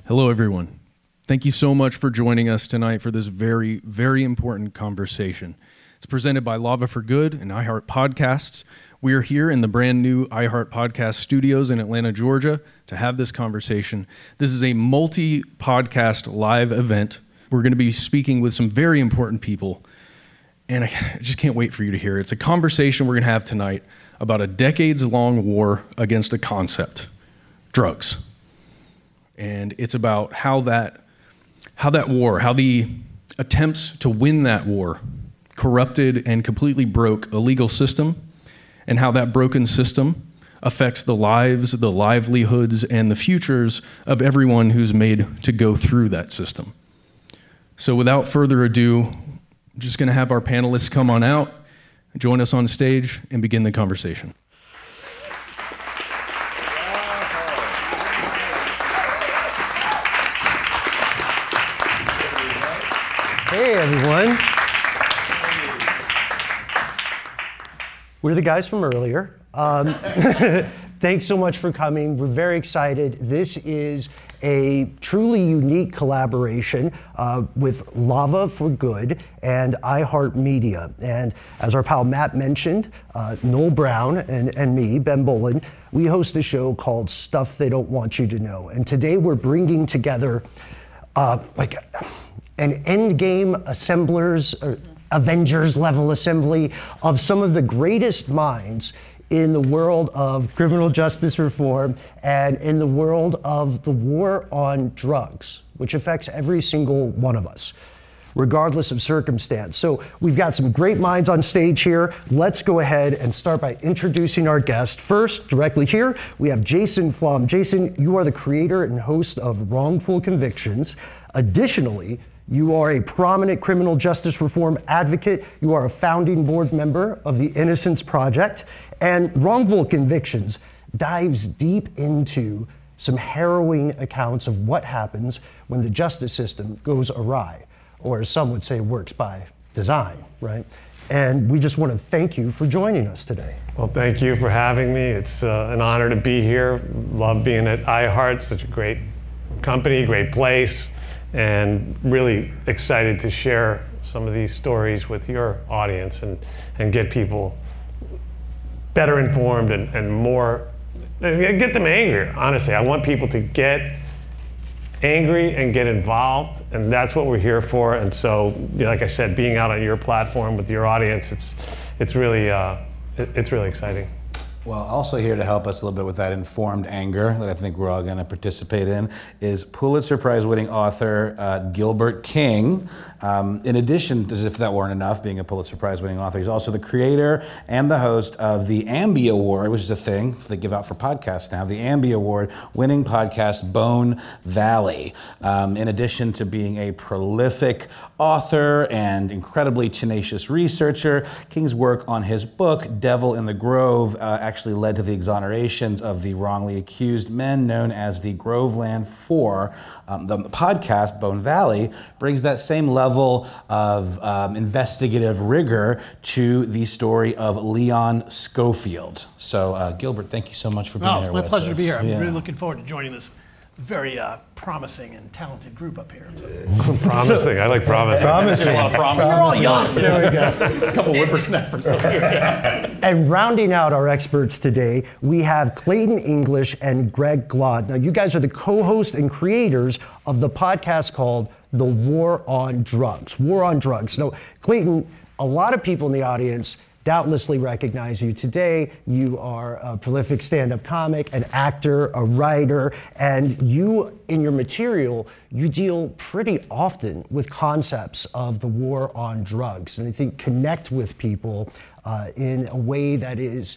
Hello, everyone. Thank you so much for joining us tonight for this very, very important conversation. It's presented by Lava for Good and iHeart Podcasts. We are here in the brand new iHeart Podcast studios in Atlanta, Georgia, to have this conversation. This is a multi-podcast live event. We're going to be speaking with some very important people, and I just can't wait for you to hear it. It's a conversation we're going to have tonight about a decades-long war against a concept, drugs. And it's about how the attempts to win that war corrupted and completely broke a legal system, and how that broken system affects the lives, the livelihoods, and the futures of everyone who's made to go through that system. So without further ado, I'm just going to have our panelists come on out, join us on stage, and begin the conversation. Hey, everyone. We're the guys from earlier. Thanks so much for coming. We're very excited. This is a truly unique collaboration with Lava for Good and iHeart Media. And as our pal Matt mentioned, Noel Brown and me, Ben Bolin, we host a show called Stuff They Don't Want You to Know. And today we're bringing together an endgame assemblers, or Avengers level assembly of some of the greatest minds in the world of criminal justice reform and in the world of the war on drugs, which affects every single one of us, regardless of circumstance. So we've got some great minds on stage here. Let's go ahead and start by introducing our guest. First, directly here, we have Jason Flom. Jason, you are the creator and host of Wrongful Convictions. Additionally, you are a prominent criminal justice reform advocate. You are a founding board member of the Innocence Project. And Wrongful Convictions dives deep into some harrowing accounts of what happens when the justice system goes awry, or as some would say, works by design, right? And we just want to thank you for joining us today. Well, thank you for having me. It's an honor to be here. Love being at iHeart, such a great company, great place. And really excited to share some of these stories with your audience and get people better informed and more, get them angrier. Honestly, I want people to get angry and get involved, and that's what we're here for. And so, like I said, being out on your platform with your audience, it's really exciting. Well, also here to help us a little bit with that informed anger that I think we're all going to participate in is Pulitzer Prize winning author Gilbert King. In addition, as if that weren't enough, being a Pulitzer Prize winning author, he's also the creator and the host of the Ambi Award, which is a thing they give out for podcasts now, the Ambi Award winning podcast Bone Valley. In addition to being a prolific author and incredibly tenacious researcher, King's work on his book, Devil in the Grove, actually led to the exonerations of the wrongly accused men known as the Groveland Four. The podcast, Bone Valley, brings that same level of investigative rigor to the story of Leon Schofield. So, Gilbert, thank you so much for being here with us. It's my pleasure to be here. I'm really looking forward to joining this very promising and talented group up here. So. Promising, I like promising. Promising. A lot of promise. We're all young. There we go. A couple whippersnappers up here. And rounding out our experts today, we have Clayton English and Greg Glod. Now, you guys are the co-hosts and creators of the podcast called The War on Drugs. War on Drugs. Now, Clayton, a lot of people in the audience doubtlessly recognize you today. You are a prolific stand-up comic, an actor, a writer, and you, in your material, you deal pretty often with concepts of the war on drugs, and I think connect with people in a way that is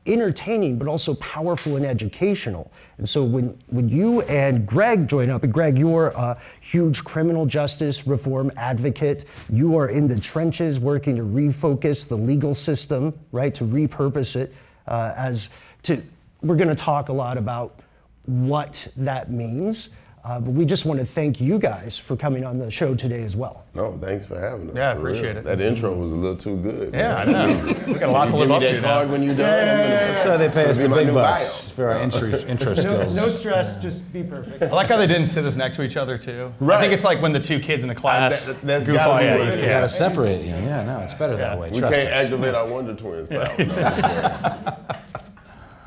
entertaining, but also powerful and educational. And so when you and Greg join up, and Greg, you're a huge criminal justice reform advocate. You are in the trenches working to refocus the legal system, right, to repurpose it we're gonna talk a lot about what that means. But we just want to thank you guys for coming on the show today as well. No, thanks for having us. Yeah, for appreciate real. it. That intro was a little too good. Yeah, I know. We got a lot to live up to Give me that card now. when you're done. So they pay us the big bucks bio. for our intro skills. No stress, just be perfect. I like how they didn't sit us next to each other too. I Right. think it's like when the two kids in the class That's goof gotta off. be Yeah, what it is. You gotta separate you. Yeah, no, it's better that way. We Trust can't us. activate our Wonder Twins. No.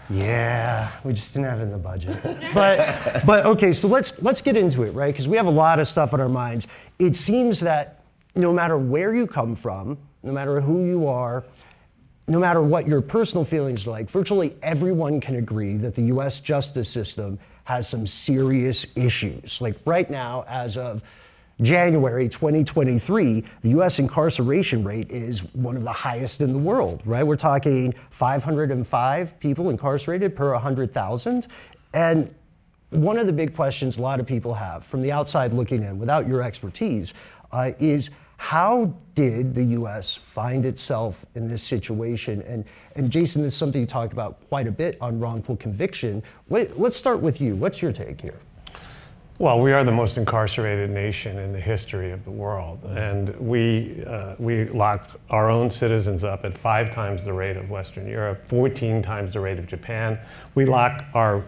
Yeah, we just didn't have it in the budget. But okay, so let's get into it, right? Because we have a lot of stuff on our minds. It seems that no matter where you come from, no matter who you are, no matter what your personal feelings are like, virtually everyone can agree that the US justice system has some serious issues. Like right now, as of January 2023, the US incarceration rate is one of the highest in the world, right? We're talking 505 people incarcerated per 100,000. And one of the big questions a lot of people have from the outside looking in, without your expertise, is how did the US find itself in this situation? And Jason, this is something you talk about quite a bit on Wrongful Conviction. Let's start with you. What's your take here? Well, we are the most incarcerated nation in the history of the world, and we lock our own citizens up at 5 times the rate of Western Europe, 14 times the rate of Japan. We lock our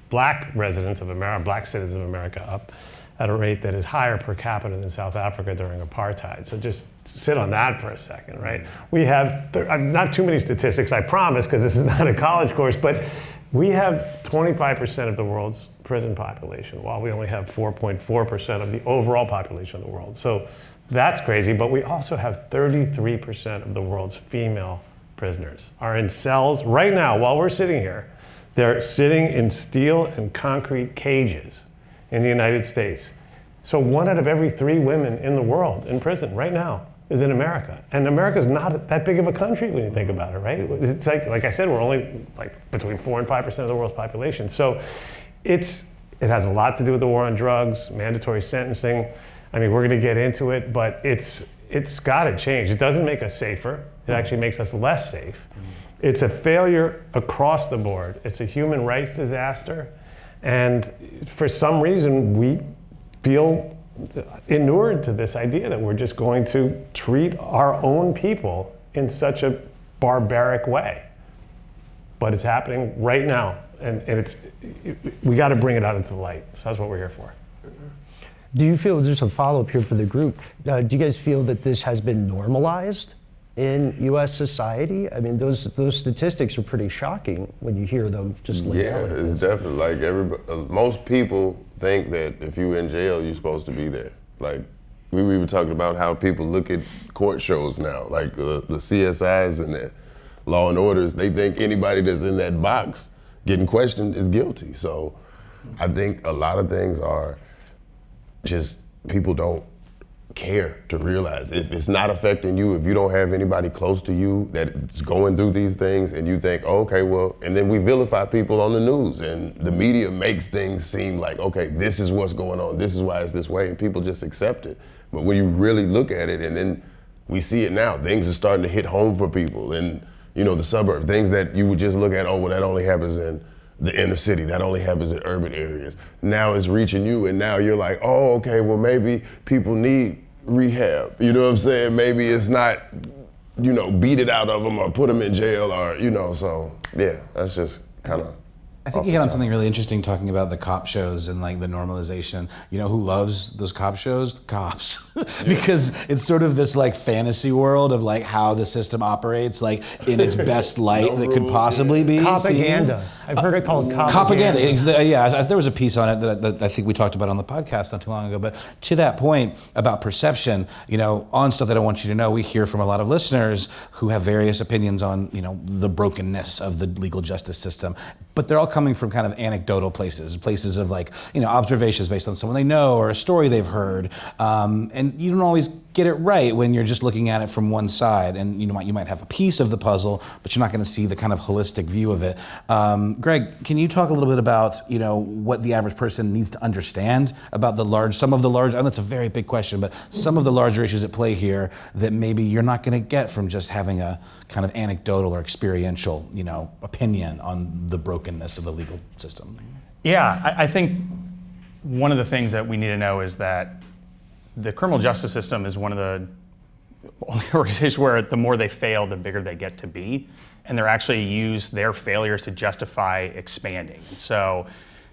black residents of America, black citizens of America up at a rate that is higher per capita than South Africa during apartheid. So just sit on that for a second, right? We have, not too many statistics, I promise, because this is not a college course, but we have 25% of the world's prison population, while we only have 4.4% of the overall population of the world. So that's crazy, but we also have 33% of the world's female prisoners are in cells right now while we're sitting here. They're sitting in steel and concrete cages in the United States. So 1 out of every 3 women in the world in prison right now is in America. And America's not that big of a country when you think about it, right? It's like I said, we're only like between 4 and 5% of the world's population. So it has a lot to do with the war on drugs, mandatory sentencing. I mean, we're gonna get into it, but it's gotta change. It doesn't make us safer. It actually makes us less safe. It's a failure across the board. It's a human rights disaster. And for some reason, we feel inured to this idea that we're just going to treat our own people in such a barbaric way. But it's happening right now, and we got to bring it out into the light. So that's what we're here for. Do you feel, just a follow-up here for the group, do you guys feel that this has been normalized in US society? I mean, those statistics are pretty shocking when you hear them just laid out. Yeah, it's definitely like everybody. Most people think that if you're in jail, you're supposed to be there. Like we were even talking about how people look at court shows now, like the CSIs and the Law and Orders. They think anybody that's in that box getting questioned is guilty. So I think a lot of things are just people don't care to realize if it's not affecting you, if you don't have anybody close to you that's going through these things, and you think, oh, okay, well, and then we vilify people on the news, and the media makes things seem like, okay, this is what's going on, this is why it's this way, and people just accept it. But when you really look at it, and then we see it now, things are starting to hit home for people, and you know, the suburbs, things that you would just look at, oh, well, that only happens in the inner city, that only happens in urban areas. Now it's reaching you, and now you're like, oh, okay, well, maybe people need rehab, you know what I'm saying? Maybe it's not, you know, beat it out of them or put them in jail or, you know, so yeah, that's just kind of. I think you hit on something really interesting talking about the cop shows and like the normalization. You know who loves those cop shows? The cops. Because it's sort of this like fantasy world of like how the system operates like in its best light that could possibly be. Propaganda. I've heard it called propaganda. Yeah, there was a piece on it that I think we talked about on the podcast not too long ago. But to that point about perception, you know, on stuff that I want you to know, we hear from a lot of listeners who have various opinions on, you know, the brokenness of the legal justice system. But they're all coming from kind of anecdotal places of like, you know, observations based on someone they know or a story they've heard. And you don't always get it right when you're just looking at it from one side. And you might have a piece of the puzzle, but you're not going to see the kind of holistic view of it. Greg, can you talk a little bit about, you know, what the average person needs to understand about some of the large, and that's a very big question, but some of the larger issues at play here that maybe you're not going to get from just having a kind of anecdotal or experiential, you know, opinion on the brokenness of the legal system? Yeah, I think one of the things that we need to know is that the criminal justice system is one of the only organizations where the more they fail, the bigger they get to be. And they're actually use their failures to justify expanding. And so,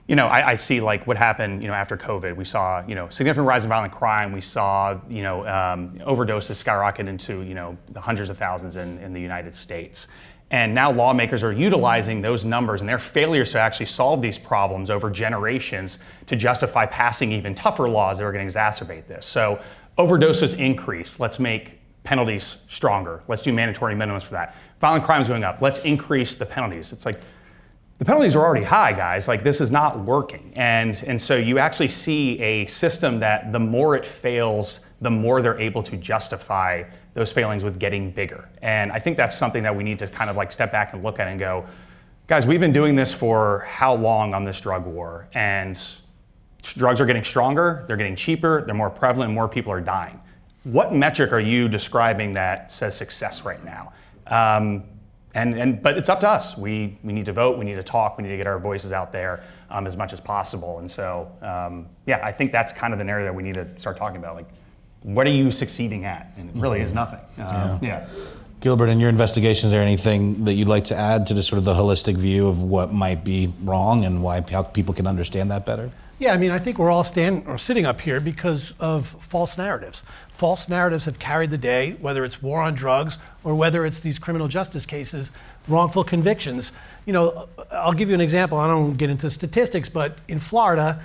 I see like what happened, after COVID. We saw, significant rise in violent crime. We saw, overdoses skyrocket into, the hundreds of thousands in the United States. And now lawmakers are utilizing those numbers and their failures to actually solve these problems over generations to justify passing even tougher laws that are going to exacerbate this. So overdoses increase. Let's make penalties stronger. Let's do mandatory minimums for that. Violent crimes going up. Let's increase the penalties. It's like, the penalties are already high, guys. Like, this is not working. And so you actually see a system that the more it fails, the more they're able to justify those failings with getting bigger. And I think that's something that we need to kind of like step back and look at and go, guys, we've been doing this for how long on this drug war? And drugs are getting stronger, they're getting cheaper, they're more prevalent, more people are dying. What metric are you describing that says success right now? But it's up to us. We need to vote, we need to talk, we need to get our voices out there as much as possible. And so, I think that's kind of an area that we need to start talking about. Like, what are you succeeding at? And it really is nothing. Gilbert, in your investigation, is there anything that you'd like to add to just sort of the holistic view of what might be wrong and how people can understand that better? Yeah, I mean, I think we're all sitting up here because of false narratives. False narratives have carried the day, whether it's war on drugs or whether it's these criminal justice cases, wrongful convictions. I'll give you an example. I don't get into statistics, but in Florida,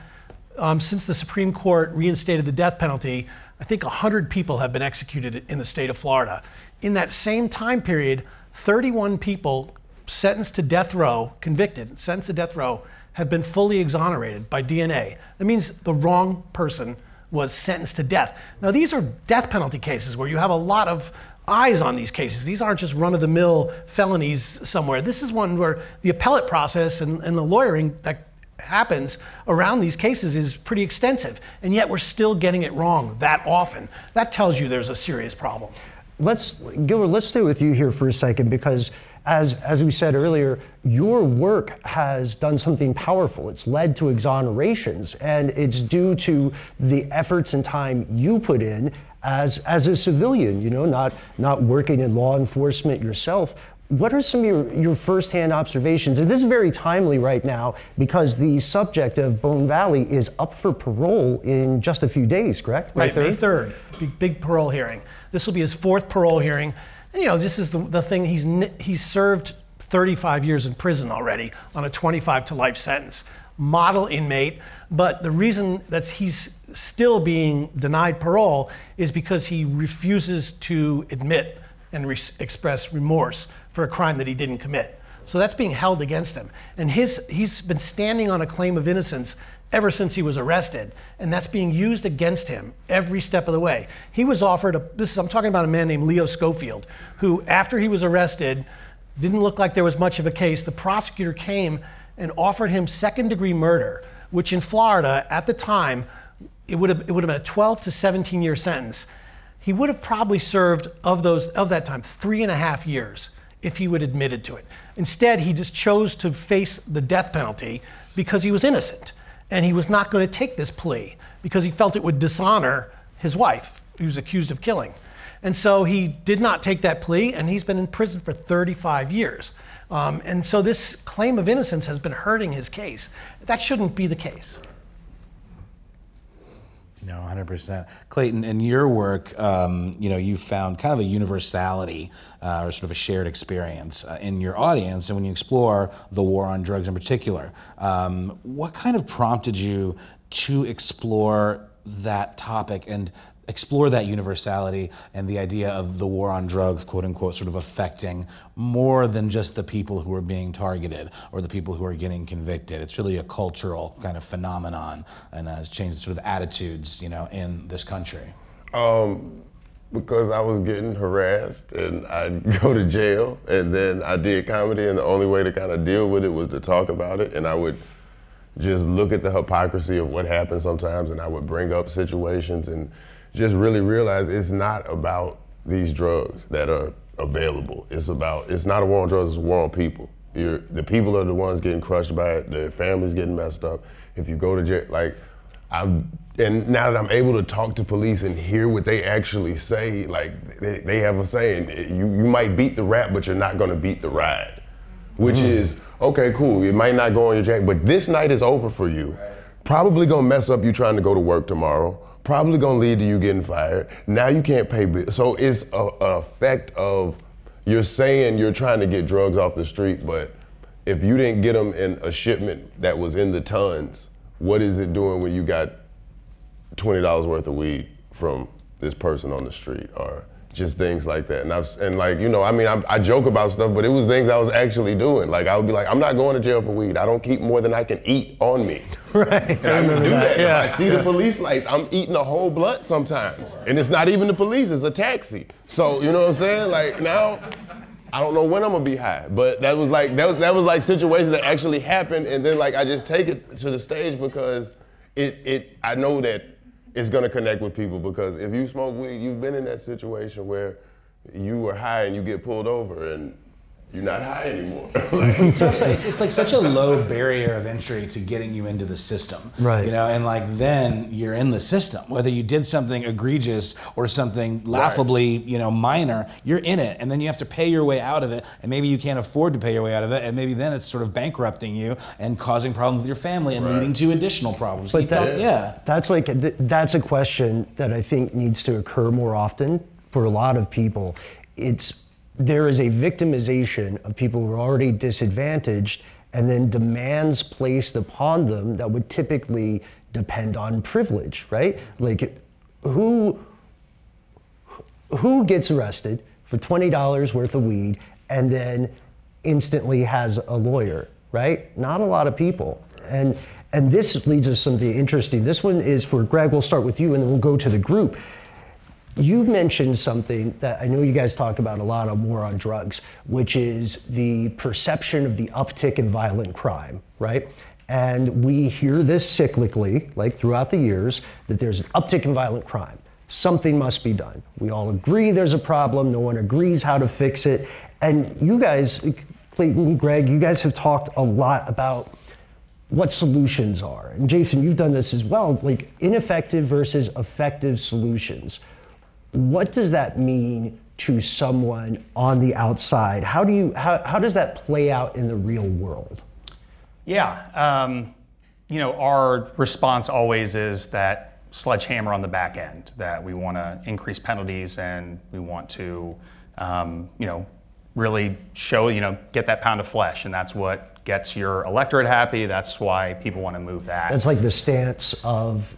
since the Supreme Court reinstated the death penalty, I think 100 people have been executed in the state of Florida. In that same time period, 31 people sentenced to death row, convicted, sentenced to death row, have been fully exonerated by DNA. That means the wrong person was sentenced to death. Now, these are death penalty cases where you have a lot of eyes on these cases. These aren't just run-of-the-mill felonies somewhere. This is one where the appellate process and the lawyering that happens around these cases is pretty extensive, and yet we're still getting it wrong that often. That tells you there's a serious problem. Gilbert, let's stay with you here for a second, because as we said earlier, your work has done something powerful. It's led to exonerations, and it's due to the efforts and time you put in as a civilian, not working in law enforcement yourself. What are some of your firsthand observations? And this is very timely right now because the subject of Bone Valley is up for parole in just a few days, correct? Right, May 3rd, big parole hearing. This will be his 4th parole hearing. And, this is the thing, he's served 35 years in prison already on a 25 to life sentence. Model inmate, but the reason that he's still being denied parole is because he refuses to admit and express remorse for a crime that he didn't commit. So that's being held against him. And he's been standing on a claim of innocence ever since he was arrested, and that's being used against him every step of the way. He was offered I'm talking about a man named Leo Schofield, who after he was arrested, didn't look like there was much of a case. The prosecutor came and offered him second-degree murder, which in Florida at the time, it would have been a 12 to 17-year sentence. He would have probably served of that time 3.5 years if he would have admitted to it. Instead, he just chose to face the death penalty because he was innocent. And he was not going to take this plea because he felt it would dishonor his wife, who was accused of killing. And so he did not take that plea, and he's been in prison for 35 years. And so this claim of innocence has been hurting his case. That shouldn't be the case. No, 100%. Clayton, in your work, you found kind of a universality or sort of a shared experience in your audience, and when you explore the war on drugs in particular, what kind of prompted you to explore that topic and explore that universality and the idea of the war on drugs, quote unquote, sort of affecting more than just the people who are being targeted or the people who are getting convicted? It's really a cultural kind of phenomenon and has changed sort of attitudes, in this country. Because I was getting harassed and I'd go to jail, and then I did comedy, and the only way to kind of deal with it was to talk about it, and I would just look at the hypocrisy of what happened sometimes, and I would bring up situations and just really realize it's not about these drugs that are available. It's not a war on drugs, it's a war on people. The people are the ones getting crushed by it, their families getting messed up. If you go to jail, and now that I'm able to talk to police and hear what they actually say, like they have a saying, you might beat the rap, but you're not gonna beat the ride. Which is, okay, cool, it might not go on your jacket, but this night is over for you. Probably gonna mess up you trying to go to work tomorrow. Probably gonna lead to you getting fired. Now you can't pay bills. So it's an effect of, you're saying you're trying to get drugs off the street, but if you didn't get them in a shipment that was in the tons, what is it doing when you got $20 worth of weed from this person on the street, or just things like that? And like, you know, I mean, I joke about stuff, but it was things I was actually doing. Like, I would be like, I'm not going to jail for weed. I don't keep more than I can eat on me. Right. And I would do that. Yeah. If I see the police lights, I'm eating a whole blunt sometimes. And it's not even the police, it's a taxi. So, you know what I'm saying? Like, now, I don't know when I'm gonna be high, but that was like situations that actually happened, and then like I just take it to the stage because I know that it's gonna connect with people, because if you smoke weed, you've been in that situation where you were high and you get pulled over and you're not high anymore. It's also, it's like such a low barrier of entry to getting you into the system. Right. You know, and like then you're in the system. Whether you did something egregious or something laughably, you know, minor, you're in it. And then you have to pay your way out of it. And maybe you can't afford to pay your way out of it. And maybe then it's sort of bankrupting you and causing problems with your family and leading to additional problems. But that's like, that's a question that I think needs to occur more often for a lot of people. There is a victimization of people who are already disadvantaged, and then demands placed upon them that would typically depend on privilege, right? Like, who gets arrested for $20 worth of weed and then instantly has a lawyer, right? Not a lot of people. And this leads us to something interesting. This one is for Greg. We'll start with you, and then we'll go to the group. You mentioned something that I know you guys talk about a lot of more on drugs, which is the perception of the uptick in violent crime, right? And we hear this cyclically, like throughout the years, that there's an uptick in violent crime. Something must be done. We all agree there's a problem. No one agrees how to fix it. And you guys, Clayton, Greg, you guys have talked a lot about what solutions are. And Jason, you've done this as well, like ineffective versus effective solutions. What does that mean to someone on the outside? How does that play out in the real world? Yeah, you know, our response always is that sledgehammer on the back end, that we want to increase penalties and we want to, you know, really show, you know, get that pound of flesh, and that's what gets your electorate happy. That's why people want to move that. That's like the stance of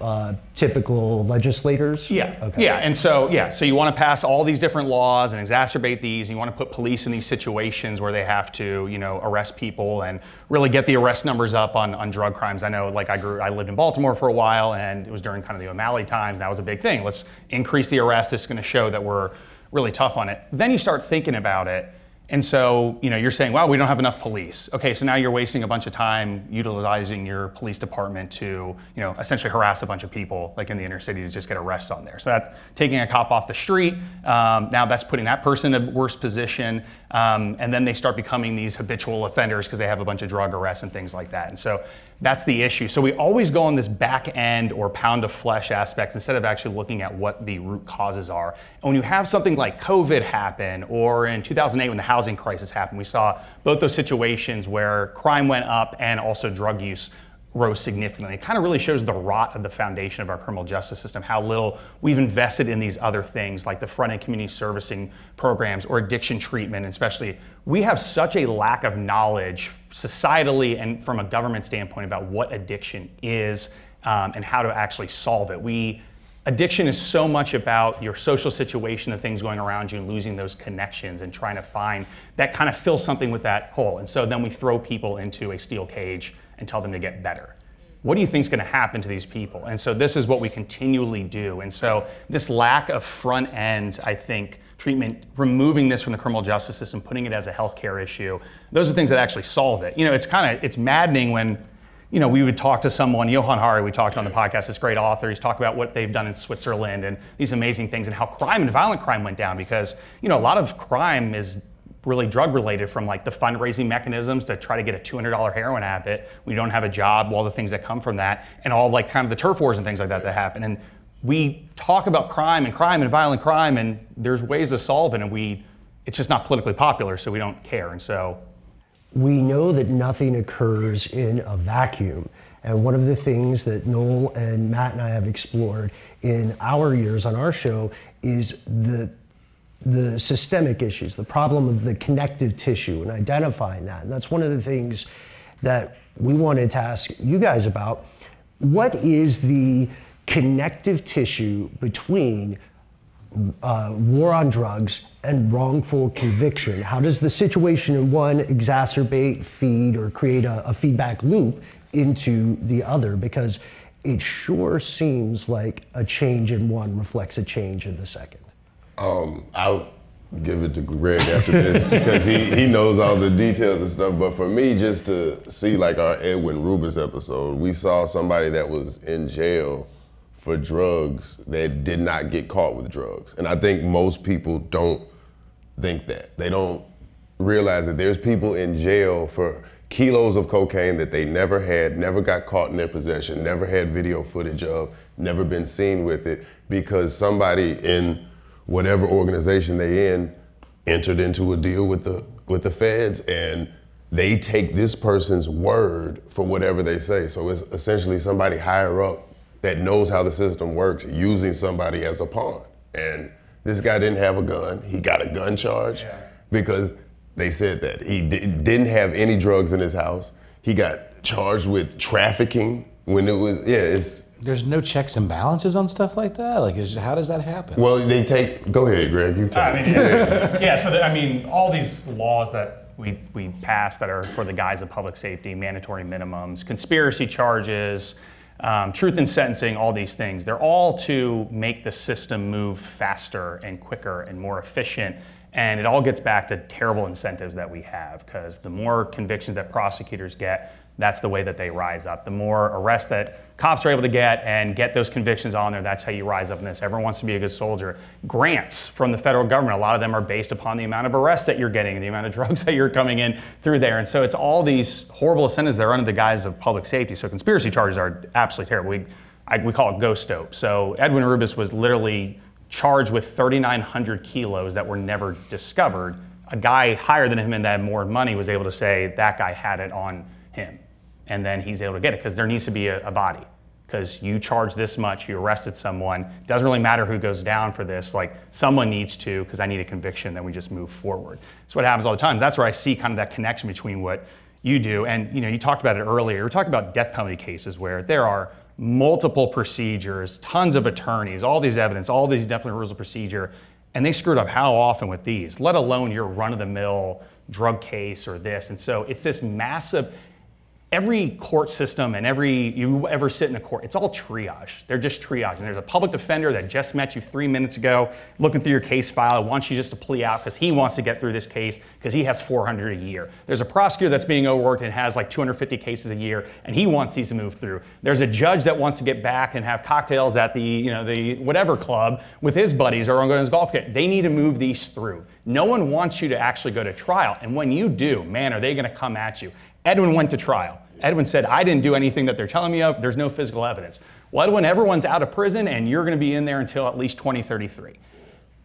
typical legislators? Yeah, okay. Yeah, and so, so you want to pass all these different laws and exacerbate these, and you want to put police in these situations where they have to, you know, arrest people and really get the arrest numbers up on drug crimes. I know, like I lived in Baltimore for a while, and it was during kind of the O'Malley times, and that was a big thing. Let's increase the arrest. This is going to show that we're really tough on it. Then you start thinking about it. And so, you know, you're saying, wow, we don't have enough police. Okay, so now you're wasting a bunch of time utilizing your police department to, you know, essentially harass a bunch of people, like in the inner city, to just get arrests on there. So that's taking a cop off the street. Now that's putting that person in a worse position. And then they start becoming these habitual offenders because they have a bunch of drug arrests and things like that. And so that's the issue. So we always go on this back end or pound of flesh aspects instead of actually looking at what the root causes are. And when you have something like COVID happen, or in 2008 when the housing crisis happened, we saw both those situations where crime went up and also drug use rose significantly. It kind of really shows the rot of the foundation of our criminal justice system, how little we've invested in these other things like the front-end community servicing programs or addiction treatment. And especially, we have such a lack of knowledge societally and from a government standpoint about what addiction is and how to actually solve it. Addiction is so much about your social situation, the things going around you, and losing those connections and trying to find that kind of fill something with that hole. And so then we throw people into a steel cage and tell them to get better. What do you think is going to happen to these people? And so this is what we continually do. And so this lack of front end, I think, treatment, removing this from the criminal justice system, putting it as a healthcare issue, those are things that actually solve it. You know, it's maddening when, you know, we would talk to someone, Johan Hari, we talked on the podcast, this great author, he's talked about what they've done in Switzerland and these amazing things and how crime and violent crime went down because, you know, a lot of crime is really drug related, from like the fundraising mechanisms to try to get a $200 heroin habit when you don't have a job, all the things that come from that, and all like kind of the turf wars and things like that that happen. And we talk about crime and violent crime, and there's ways to solve it, and it's just not politically popular, so we don't care. And so we know that nothing occurs in a vacuum. And one of the things that Noel and Matt and I have explored in our years on our show is the systemic issues, the problem of the connective tissue and identifying that. And that's one of the things that we wanted to ask you guys about. What is the connective tissue between war on drugs and wrongful conviction? How does the situation in one exacerbate, feed, or create a feedback loop into the other? Because it sure seems like a change in one reflects a change in the second. I'll give it to Greg after this because he knows all the details and stuff. But for me, just to see like our Edwin Rubis episode, we saw somebody that was in jail for drugs that did not get caught with drugs. And I think most people don't think that. They don't realize that there's people in jail for kilos of cocaine that they never had, never got caught in their possession, never had video footage of, never been seen with it, because somebody in whatever organization they're in entered into a deal with the feds, and they take this person's word for whatever they say. So it's essentially somebody higher up that knows how the system works using somebody as a pawn. And this guy didn't have a gun. He got a gun charge because they said that he didn't have any drugs in his house. He got charged with trafficking when it was, There's no checks and balances on stuff like that? Like, how does that happen? Well, go ahead, Greg, you tell me. All these laws that we pass that are for the guise of public safety, mandatory minimums, conspiracy charges, truth in sentencing, all these things, they're all to make the system move faster and quicker and more efficient. And it all gets back to terrible incentives that we have, because the more convictions that prosecutors get, that's the way that they rise up. The more arrests that cops are able to get and get those convictions on there, that's how you rise up in this. Everyone wants to be a good soldier. Grants from the federal government, a lot of them are based upon the amount of arrests that you're getting and the amount of drugs that you're coming in through there. And so it's all these horrible incentives that are under the guise of public safety. So conspiracy charges are absolutely terrible. We call it ghost dope. So Edwin Rubis was literally charged with 3,900 kilos that were never discovered. A guy higher than him and that had more money was able to say that guy had it on him. And then he's able to get it because there needs to be a body. Because you charge this much, you arrested someone. Doesn't really matter who goes down for this. Like, someone needs to, because I need a conviction, then we just move forward. It's what happens all the time. That's where I see kind of that connection between what you do. And you talked about it earlier. We're talking about death penalty cases where there are multiple procedures, tons of attorneys, all these evidence, all these definite rules of procedure, and they screwed up how often with these, let alone your run-of-the-mill drug case or this. And so it's this massive, every court system and you ever sit in a court, it's all triage. They're just triage. And there's a public defender that just met you 3 minutes ago, looking through your case file, wants you just to plea out because he wants to get through this case because he has 400 a year. There's a prosecutor that's being overworked and has like 250 cases a year, and he wants these to move through. There's a judge that wants to get back and have cocktails at the whatever club with his buddies or on his golf kit. They need to move these through. No one wants you to actually go to trial. And when you do, man, are they going to come at you. Edwin went to trial. Edwin said, I didn't do anything that they're telling me of. There's no physical evidence. Well, Edwin, everyone's out of prison and you're going to be in there until at least 2033.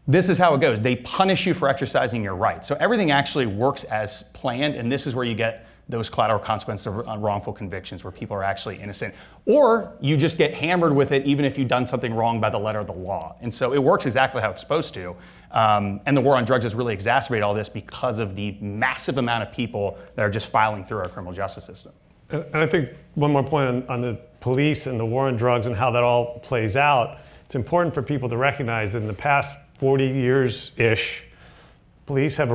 This is how it goes. They punish you for exercising your rights. So everything actually works as planned, and this is where you get those collateral consequences of wrongful convictions where people are actually innocent. Or you just get hammered with it even if you've done something wrong by the letter of the law. And so it works exactly how it's supposed to. And the war on drugs has really exacerbated all this because of the massive amount of people that are just filing through our criminal justice system. And I think one more point on the police and the war on drugs and how that all plays out. It's important for people to recognize that in the past 40 years-ish, police have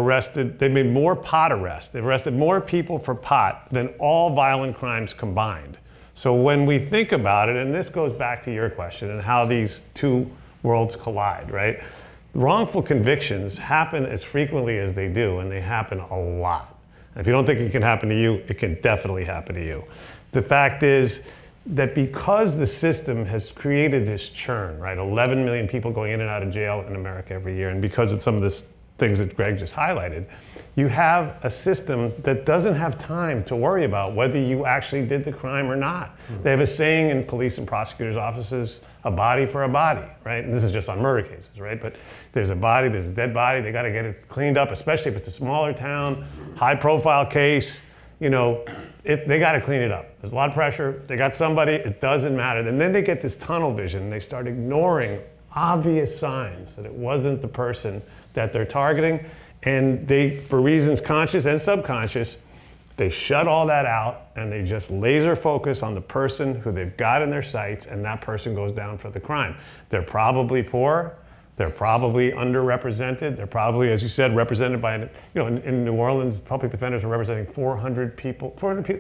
they've made more pot arrests. They've arrested more people for pot than all violent crimes combined. So when we think about it, and this goes back to your question and how these two worlds collide, right? Wrongful convictions happen as frequently as they do, and they happen a lot. If you don't think it can happen to you, it can definitely happen to you. The fact is that because the system has created this churn, right? 11 million people going in and out of jail in America every year, and because of some of this things that Greg just highlighted, you have a system that doesn't have time to worry about whether you actually did the crime or not. They have a saying in police and prosecutors' offices, a body for a body, right? And this is just on murder cases, right? But there's a body, there's a dead body, they gotta get it cleaned up, especially if it's a smaller town, high profile case, you know, they gotta clean it up. There's a lot of pressure, they got somebody, it doesn't matter. And then they get this tunnel vision, and they start ignoring obvious signs that it wasn't the person that they're targeting. And they, for reasons conscious and subconscious, they shut all that out and they just laser focus on the person who they've got in their sights, and that person goes down for the crime. They're probably poor, they're probably underrepresented, they're probably, as you said, represented by, you know, in New Orleans, public defenders are representing 400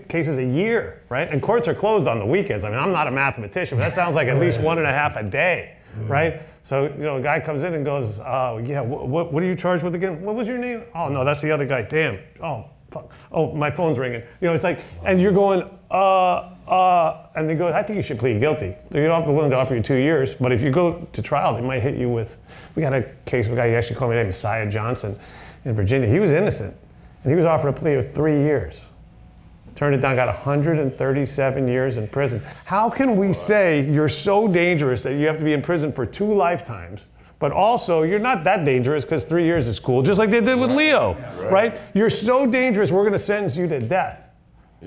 cases a year, right? And courts are closed on the weekends. I mean, I'm not a mathematician, but that sounds like at least 1.5 a day. Right? So, you know, a guy comes in and goes, yeah, what are you charged with again? What was your name? Oh, no, that's the other guy. Damn. Oh, fuck. Oh, my phone's ringing. You know, it's like, and you're going, and they go, I think you should plead guilty. They're willing to offer you 2 years, but if you go to trial, they might hit you with, we got a case of a guy, he actually called me named Messiah Johnson in Virginia. He was innocent, and he was offered a plea of 3 years. Turned it down, got 137 years in prison. How can we say you're so dangerous that you have to be in prison for 2 lifetimes, but also you're not that dangerous because 3 years is cool, just like they did with Leo, right? You're so dangerous, we're gonna sentence you to death.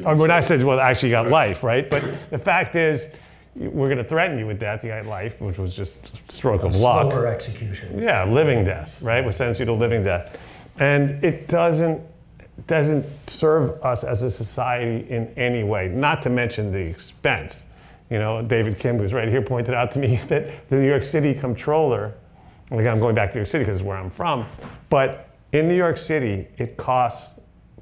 Or when I said, well, actually you got life, right? But the fact is, we're gonna threaten you with death, you got life, which was just a stroke of luck. Slower execution. Yeah, living death, right? We sentence you to living death. And it doesn't serve us as a society in any way, not to mention the expense. You know, David Kim, who's right here, pointed out to me that the New York City comptroller, and again, I'm going back to New York City because it's where I'm from, but in New York City, it costs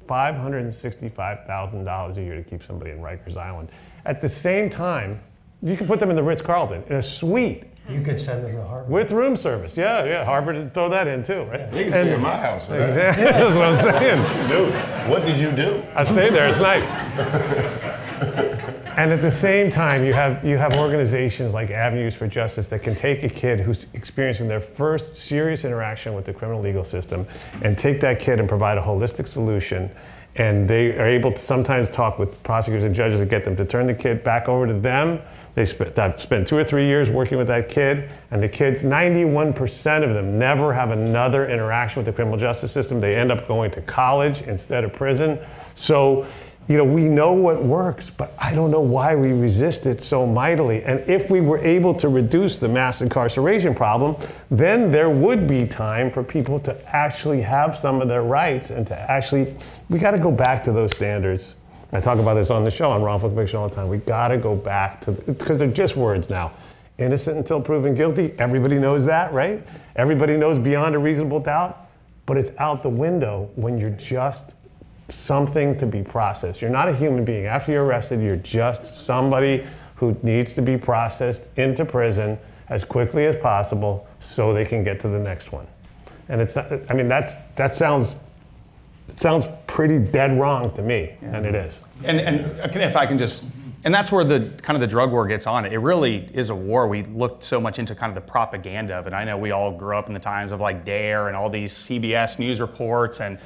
$565,000 a year to keep somebody in Rikers Island. At the same time, you can put them in the Ritz-Carlton, in a suite. You could send them to Harvard. With room service, yeah, Harvard would throw that in too, right? They can stay in my house for that. That's what I'm saying. Dude, what did you do? I stayed there, it's nice. And at the same time, you have organizations like Avenues for Justice that can take a kid who's experiencing their first serious interaction with the criminal legal system and take that kid and provide a holistic solution. And they are able to sometimes talk with prosecutors and judges to get them to turn the kid back over to them. I've spent 2 or 3 years working with that kid, and the kids, 91% of them never have another interaction with the criminal justice system. They end up going to college instead of prison. So, you know, we know what works, but I don't know why we resist it so mightily. And if we were able to reduce the mass incarceration problem, then there would be time for people to actually have some of their rights and to actually, we got to go back to those standards. I talk about this on the show on Wrongful Conviction all the time. We got to go back to, because they're just words now. Innocent until proven guilty, everybody knows that, right? Everybody knows beyond a reasonable doubt, but it's out the window when you're just something to be processed. You're not a human being. After you're arrested, you're just somebody who needs to be processed into prison as quickly as possible so they can get to the next one. And it's not, I mean, that sounds pretty dead wrong to me, and it is. And if I can just, and that's where the kind of the drug war gets on it. It really is a war. We looked so much into kind of the propaganda of it. I know we all grew up in the times of like DARE and all these CBS news reports, and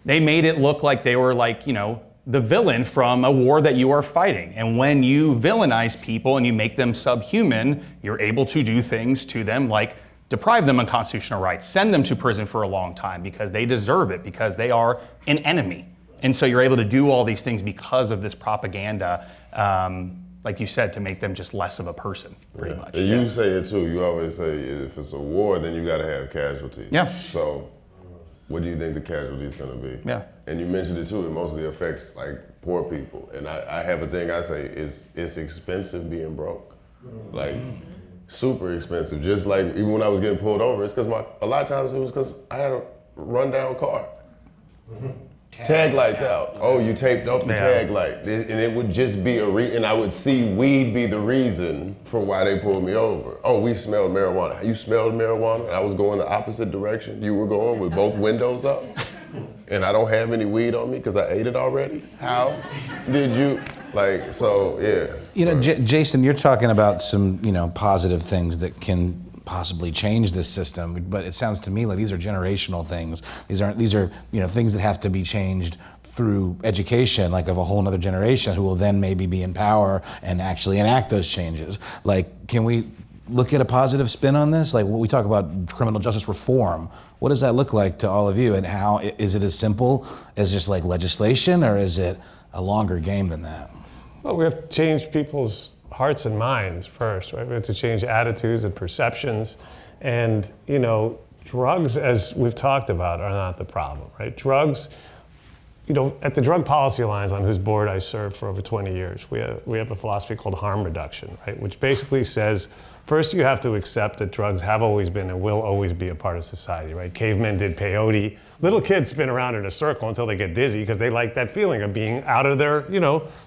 they made it look like they were like, you know, the villain from a war that you are fighting. And when you villainize people and you make them subhuman, you're able to do things to them like deprive them of constitutional rights, send them to prison for a long time because they deserve it, because they are an enemy. And so you're able to do all these things because of this propaganda, like you said, to make them just less of a person, pretty much. And you say it too. You always say if it's a war, then you got to have casualties. Yeah. So what do you think the casualty is going to be? Yeah. And you mentioned it too, it mostly affects like poor people. And I have a thing I say, it's expensive being broke. Like super expensive. Just like even when I was getting pulled over, it's because a lot of times it was because I had a rundown car. Tag lights out. Oh, you taped up the tag light. And it would just be and I would see weed be the reason for why they pulled me over. Oh, we smelled marijuana. You smelled marijuana? And I was going the opposite direction. You were going with both windows up. And I don't have any weed on me because I ate it already. How did you, so yeah. You know, Jason, you're talking about some, positive things that can possibly change this system. But it sounds to me like these are generational things. These are things that have to be changed through education, like of a whole nother generation who will then maybe be in power and actually enact those changes. Like, can we look at a positive spin on this? Like, when we talk about criminal justice reform, what does that look like to all of you? And how is it as simple as just like legislation, or is it a longer game than that? Well, we have to change people's hearts and minds first, right? We have to change attitudes and perceptions. And, drugs, as we've talked about, are not the problem, right? Drugs, at the Drug Policy Alliance, on whose board I served for over 20 years, we have a philosophy called harm reduction, right? Which basically says, first you have to accept that drugs have always been and will always be a part of society, right? Cavemen did peyote. Little kids spin around in a circle until they get dizzy because they like that feeling of being out of their,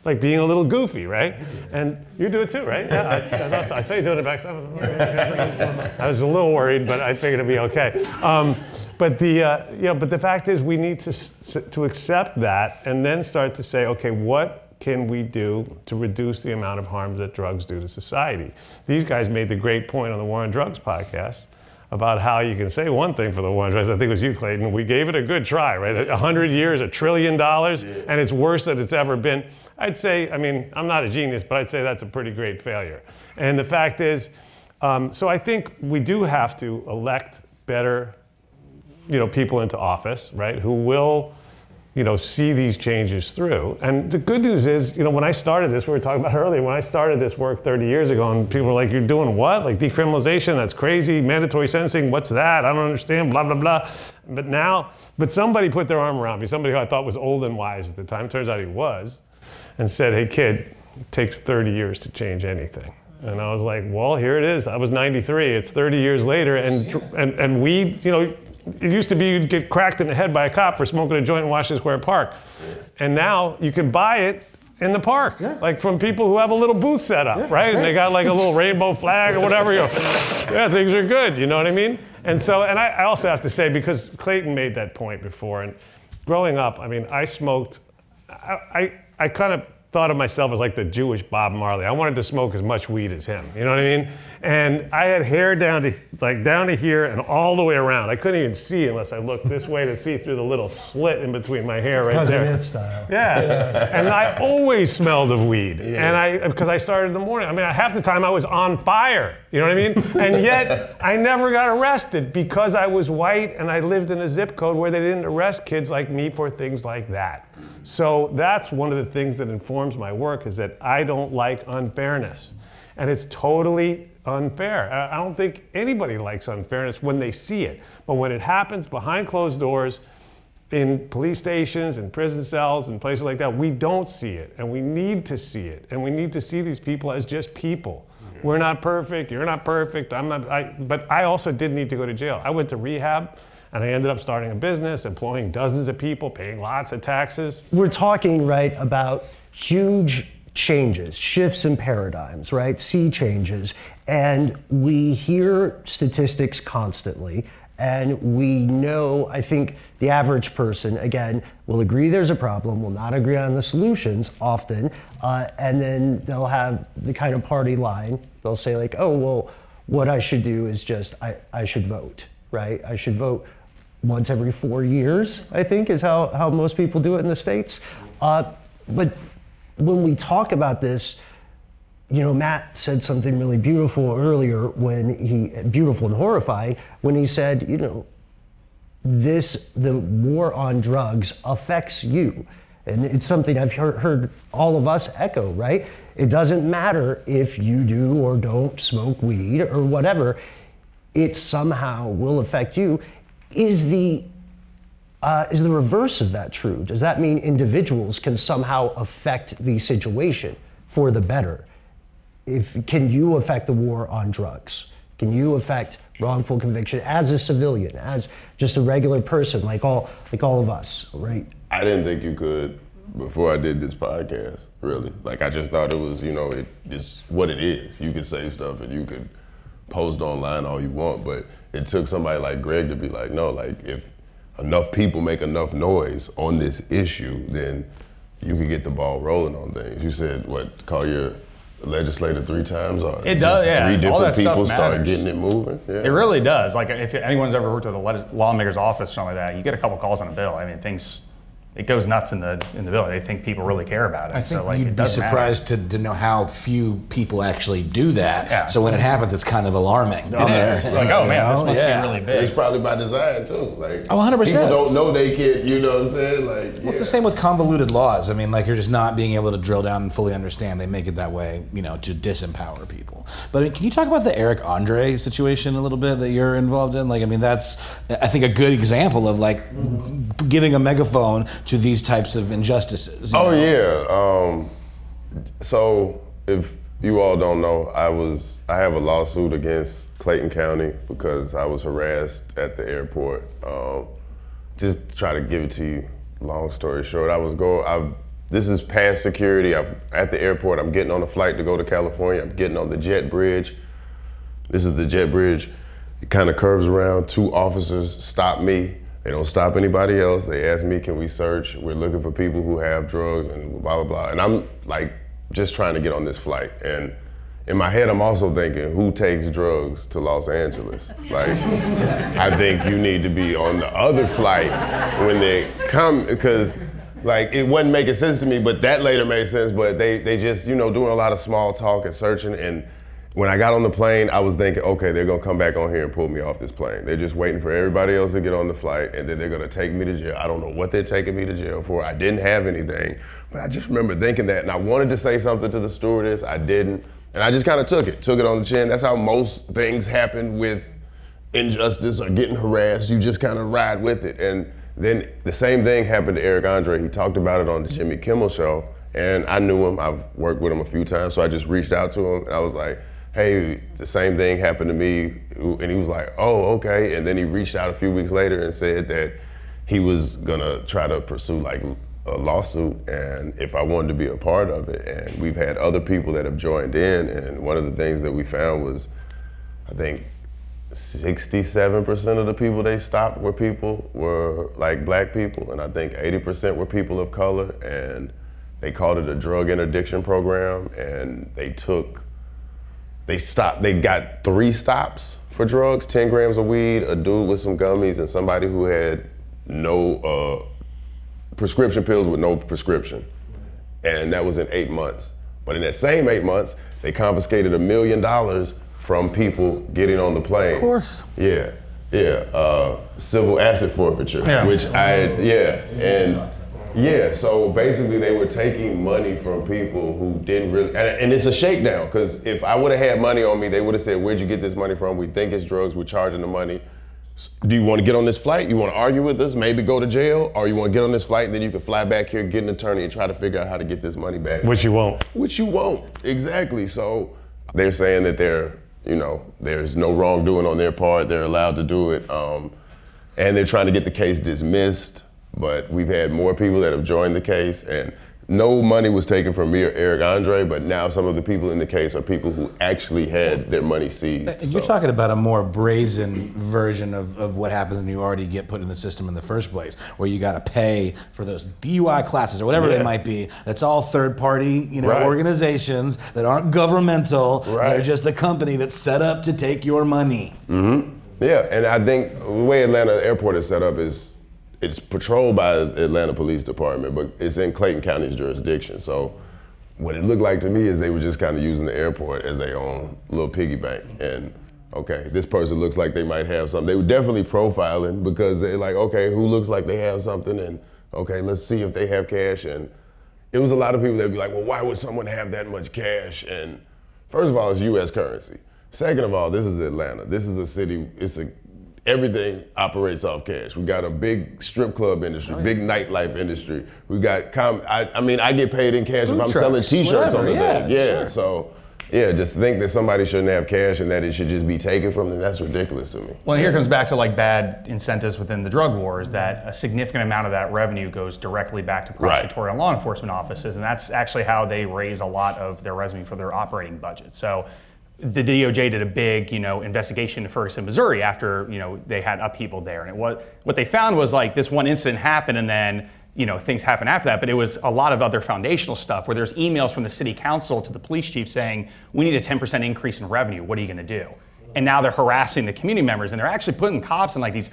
like being a little goofy, right? And you do it too, right? Yeah, I saw you doing it back. I was a little worried, but I figured it'd be okay. But the fact is, we need to accept that and then start to say, okay, what can we do to reduce the amount of harm that drugs do to society? These guys made the great point on the War on Drugs podcast about how you can say one thing for the War on Drugs. I think it was you, Clayton. We gave it a good try, right? 100 years, $1 trillion, and it's worse than it's ever been. I'd say, I'm not a genius, but I'd say that's a pretty great failure. And the fact is, so I think we do have to elect better people into office, right, who will, see these changes through. And the good news is, when I started this, we were talking about earlier, when I started this work 30 years ago, and people were like, you're doing what? Like decriminalization, that's crazy. Mandatory sentencing, what's that? I don't understand, blah, blah, blah. But somebody put their arm around me, somebody who I thought was old and wise at the time, turns out he was, and said, hey kid, it takes 30 years to change anything. And I was like, well, here it is. I was 93, it's 30 years later, and weed, it used to be you'd get cracked in the head by a cop for smoking a joint in Washington Square Park. And now you can buy it in the park, like from people who have a little booth set up, right? And they got like a little rainbow flag or whatever. Yeah, things are good, you know what I mean? And so, and I also have to say, because Clayton made that point before, and growing up, I smoked, I kind of thought of myself as like the Jewish Bob Marley. I wanted to smoke as much weed as him, you know what I mean? And I had hair down to here and all the way around. I couldn't even see unless I looked this way to see through the little slit in between my hair right there. Cousin Ed style. Yeah, and I always smelled of weed. And because I started in the morning. Half the time I was on fire, you know what I mean? And yet I never got arrested because I was white and I lived in a zip code where they didn't arrest kids like me for things like that. So that's one of the things that informs my work, is that I don't like unfairness. And it's totally unfair. I don't think anybody likes unfairness when they see it. But when it happens behind closed doors, in police stations and prison cells and places like that, we don't see it. And we need to see it. And we need to see these people as just people. We're not perfect, you're not perfect, but I also did need to go to jail. I went to rehab. And I ended up starting a business, employing dozens of people, paying lots of taxes. We're talking, right, about huge changes, shifts in paradigms, right, sea changes. And we hear statistics constantly. And we know, I think the average person, again, will agree there's a problem, will not agree on the solutions often. And then they'll have the kind of party line. They'll say like, oh, well, what I should do is just, I should vote, right? I should vote once every 4 years, I think, is how most people do it in the States. But when we talk about this, Matt said something really beautiful earlier beautiful and horrifying, when he said, the war on drugs affects you. And it's something I've heard all of us echo, right? It doesn't matter if you do or don't smoke weed or whatever, it somehow will affect you. Is the reverse of that true? Does that mean individuals can somehow affect the situation for the better? Can you affect the war on drugs? Can you affect wrongful conviction as a civilian, as just a regular person, like all of us, right? I didn't think you could before I did this podcast, really. Like, I just thought it was, it's what it is. You could say stuff and you could post online all you want, but it took somebody like Greg to be like, no, like, if enough people make enough noise on this issue, then you could get the ball rolling on things. You said, call your legislated 3 times, or it does, yeah. 3 All different that stuff people start matters. getting it moving. Yeah. It really does. Like if anyone's ever worked at a lawmaker's office or something like that, you get a couple calls on a bill. I mean, it goes nuts in the bill. They think people really care about it. I think so, like, you'd be surprised to know how few people actually do that. Yeah. So when it happens, it's kind of alarming. It is. Like, oh man, this must be really big. It's probably by design too. Like, 100%. People don't know they can. You know what I'm saying? Like, Well, it's the same with convoluted laws. I mean, like, you're just not being able to drill down and fully understand. They make it that way, you know, to disempower people. But I mean, can you talk about the Eric Andre situation a little bit that you're involved in? Like, I mean, that's, I think, a good example of like giving a megaphone to these types of injustices. Oh yeah. So if you all don't know, I have a lawsuit against Clayton County because I was harassed at the airport. Just try to give it to you. Long story short, this is past security. I'm at the airport. I'm getting on a flight to go to California. I'm getting on the jet bridge. This is the jet bridge. It kind of curves around. 2 officers stop me. They don't stop anybody else. They ask me, can we search? We're looking for people who have drugs and blah, blah, blah. And I'm like, just trying to get on this flight. And in my head, I'm also thinking, who takes drugs to Los Angeles? Like, I think you need to be on the other flight when they come, because like, it wasn't making sense to me, but that later made sense. But they just, you know, doing a lot of small talk and searching. And when I got on the plane, I was thinking, okay, they're gonna come back on here and pull me off this plane. They're just waiting for everybody else to get on the flight, and then they're gonna take me to jail. I don't know what they're taking me to jail for. I didn't have anything, but I just remember thinking that, and I wanted to say something to the stewardess, I didn't, and I just kind of took it on the chin. That's how most things happen with injustice or getting harassed. You just kind of ride with it. And then the same thing happened to Eric Andre. He talked about it on the Jimmy Kimmel show, and I knew him. I've worked with him a few times, so I just reached out to him, and I was like, hey, the same thing happened to me. And he was like, oh, okay. And then he reached out a few weeks later and said that he was gonna try to pursue like a lawsuit, and if I wanted to be a part of it. And we've had other people that have joined in, and one of the things that we found was, I think 67% of the people they stopped were like black people, and I think 80% were people of color, and they called it a drug interdiction program, and they got 3 stops for drugs, 10 grams of weed, a dude with some gummies, and somebody who had no prescription pills with no prescription. And that was in 8 months. But in that same 8 months, they confiscated $1 million from people getting on the plane. Of course. Yeah, civil asset forfeiture, so basically they were taking money from people who didn't really, and it's a shakedown, because if I would have had money on me, they would have said, where'd you get this money from? We think it's drugs, we're charging the money. Do you want to get on this flight? You want to argue with us, maybe go to jail? Or you want to get on this flight and then you can fly back here, get an attorney, and try to figure out how to get this money back? Which you won't. Which you won't, exactly. So they're saying that there's no wrongdoing on their part, they're allowed to do it, and they're trying to get the case dismissed. But we've had more people that have joined the case, and no money was taken from me or Eric Andre, but now some of the people in the case are people who actually had their money seized. And you're talking about a more brazen version of what happens when you already get put in the system in the first place, where you got to pay for those DUI classes or whatever they might be. That's all third-party, organizations that aren't governmental. They're just a company that's set up to take your money. Mm-hmm. Yeah, and I think the way Atlanta Airport is set up is, it's patrolled by the Atlanta Police Department, but it's in Clayton County's jurisdiction. So what it looked like to me is they were just kind of using the airport as their own little piggy bank. And okay, this person looks like they might have something. They were definitely profiling, because they're like, okay, who looks like they have something? And okay, let's see if they have cash. And it was a lot of people that'd be like, well, why would someone have that much cash? And first of all, it's US currency. Second of all, this is Atlanta. This is a city, everything operates off cash. We got a big strip club industry, big nightlife industry. We got, I get paid in cash if I'm selling t-shirts on the thing. Sure. So, just think that somebody shouldn't have cash and that it should just be taken from them, that's ridiculous to me. Well, here comes back to like bad incentives within the drug wars, that a significant amount of that revenue goes directly back to prosecutorial law enforcement offices, and that's actually how they raise a lot of their revenue for their operating budget. So the DOJ did a big, investigation in Ferguson, Missouri after, they had upheaval there. And what they found was like this one incident happened, and then things happen after that, but it was a lot of other foundational stuff where there's emails from the city council to the police chief saying, we need a 10% increase in revenue, what are you gonna do? And now they're harassing the community members, and they're actually putting cops in like these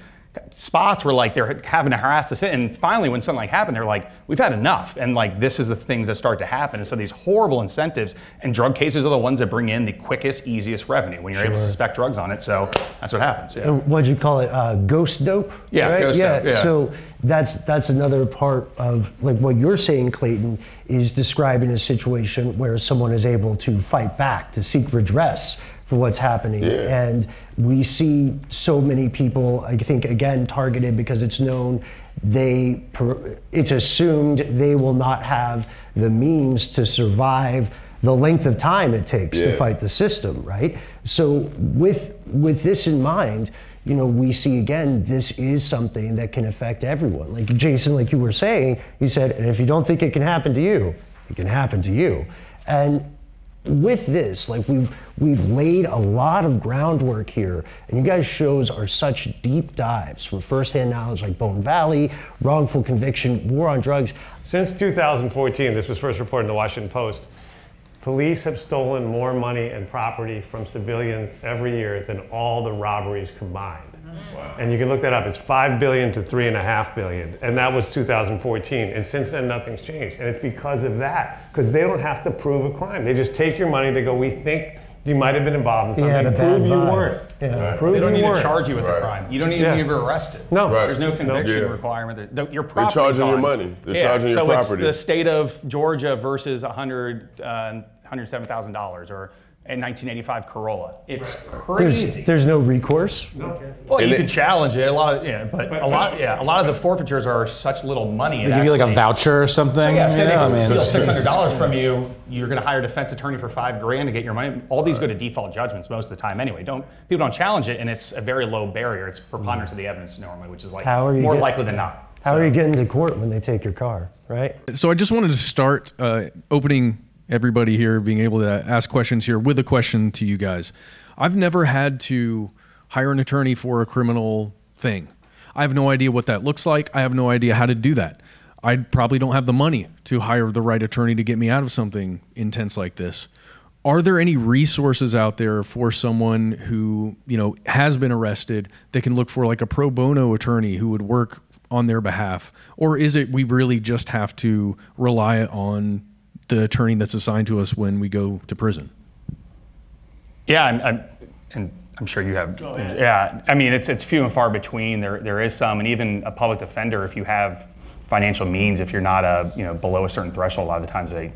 spots where like they're having to harass the city. And finally, when something like happened, they're like, we've had enough. And like, this is the things that start to happen. And so these horrible incentives, and drug cases are the ones that bring in the quickest, easiest revenue when you're able to suspect drugs on it. So that's what happens. Yeah. And what'd you call it? Ghost dope? Yeah, right? ghost dope. Yeah. So that's another part of like what you're saying, Clayton, is describing a situation where someone is able to fight back, to seek redress for what's happening. Yeah. And we see so many people, I think, again, targeted because it's known it's assumed they will not have the means to survive the length of time it takes to fight the system, right? So with this in mind, we see again, this is something that can affect everyone. Like Jason, like you were saying, you said, and if you don't think it can happen to you, it can happen to you. And with this, like we've laid a lot of groundwork here, and you guys' shows are such deep dives from firsthand knowledge like Bone Valley, Wrongful Conviction, War on Drugs. Since 2014, this was first reported in the Washington Post, police have stolen more money and property from civilians every year than all the robberies combined. Wow. And you can look that up. It's $5 billion to $3.5 billion. And that was 2014. And since then, nothing's changed. And it's because of that. Because they don't have to prove a crime. They just take your money. They go, we think you might have been involved in something. Prove you weren't. Yeah. Prove they don't you need weren't. to charge you with a crime. You don't even need to be arrested. No. Right. There's no conviction requirement. Your property. They're charging your money. They're charging your property. So it's the state of Georgia versus $107,000 or a 1985 Corolla. It's crazy. There's no recourse. No. Well, you can challenge it. A lot of the forfeitures are such little money. They give you like a voucher or something. So say they steal $600 from you, you're going to hire a defense attorney for $5,000 to get your money. All these go to default judgments most of the time anyway. People don't challenge it, and it's a very low barrier. It's preponderance of the evidence normally, which is like more likely than not. How are you getting to court when they take your car, right? So I just wanted to start opening everybody here being able to ask questions here with a question to you guys. I've never had to hire an attorney for a criminal thing. I have no idea what that looks like. I have no idea how to do that. I probably don't have the money to hire the right attorney to get me out of something intense like this. Are there any resources out there for someone who, has been arrested that can look for like a pro bono attorney who would work on their behalf? Or is it we really just have to rely on the attorney that's assigned to us when we go to prison? Yeah, I'm sure you have. Yeah, I mean, it's few and far between. There is some, and even a public defender, if you have financial means, if you're not below a certain threshold, a lot of the times they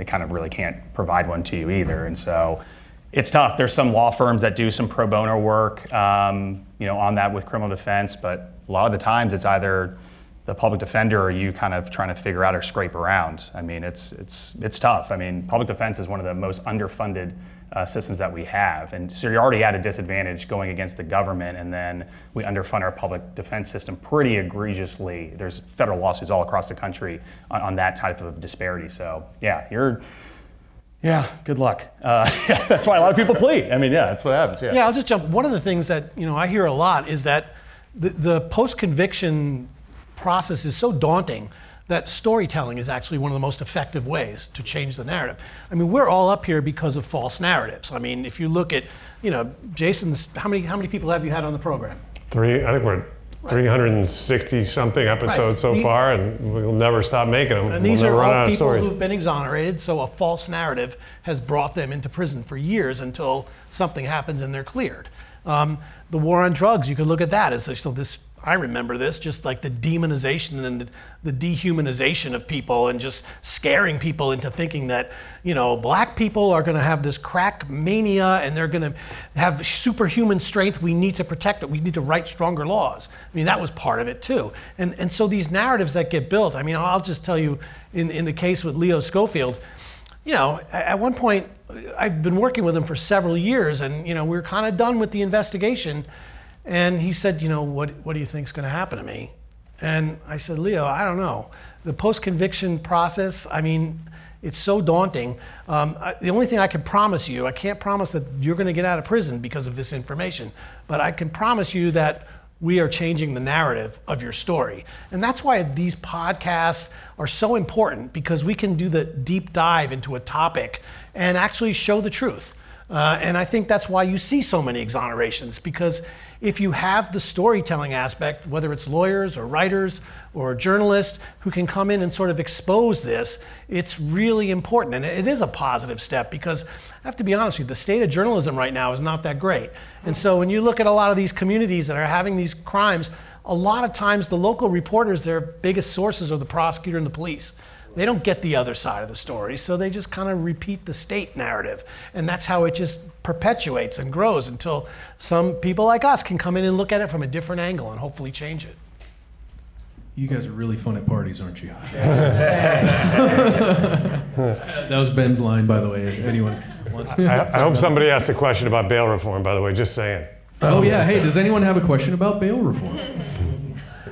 kind of really can't provide one to you either. And so it's tough. There's some law firms that do some pro bono work, on that with criminal defense, but a lot of the times it's either the public defender or you kind of trying to figure out or scrape around. I mean, it's tough. I mean, public defense is one of the most underfunded systems that we have. And so you're already at a disadvantage going against the government, and then we underfund our public defense system pretty egregiously. There's federal lawsuits all across the country on that type of disparity. So yeah, good luck. That's why a lot of people plead. I mean, that's what happens. Yeah, I'll just jump. One of the things that I hear a lot is that the post-conviction process is so daunting that storytelling is actually one of the most effective ways to change the narrative. I mean, we're all up here because of false narratives. I mean, if you look at, Jason's, how many people have you had on the program? I think we're 360 something episodes so far, and we'll never stop making them. And these are all people who've been exonerated, so a false narrative has brought them into prison for years until something happens and they're cleared. The war on drugs, you could look at that as this. I remember this, just like the demonization and the dehumanization of people, and just scaring people into thinking that, black people are going to have this crack mania and they're going to have superhuman strength. We need to protect it. We need to write stronger laws. I mean, that was part of it too. And so these narratives that get built, I mean, I'll just tell you in the case with Leo Schofield, at one point, I've been working with him for several years, and, we were kind of done with the investigation. And he said, what do you think is going to happen to me? And I said, Leo, I don't know. The post-conviction process, I mean, it's so daunting. The only thing I can promise you, I can't promise that you're going to get out of prison because of this information, but I can promise you that we are changing the narrative of your story. And that's why these podcasts are so important, because we can do the deep dive into a topic and actually show the truth. And I think that's why you see so many exonerations, because if you have the storytelling aspect, whether it's lawyers or writers or journalists who can come in and sort of expose this, it's really important. And it is a positive step, because I have to be honest with you, the state of journalism right now is not that great. And so when you look at a lot of these communities that are having these crimes, a lot of times the local reporters, their biggest sources are the prosecutor and the police. They don't get the other side of the story, so they just kind of repeat the state narrative. And that's how it just perpetuates and grows until some people like us can come in and look at it from a different angle and hopefully change it. You guys are really fun at parties, aren't you? That was Ben's line, by the way, if anyone wants to. I hope somebody asked a question about bail reform, by the way, just saying. Oh yeah, hey, does anyone have a question about bail reform?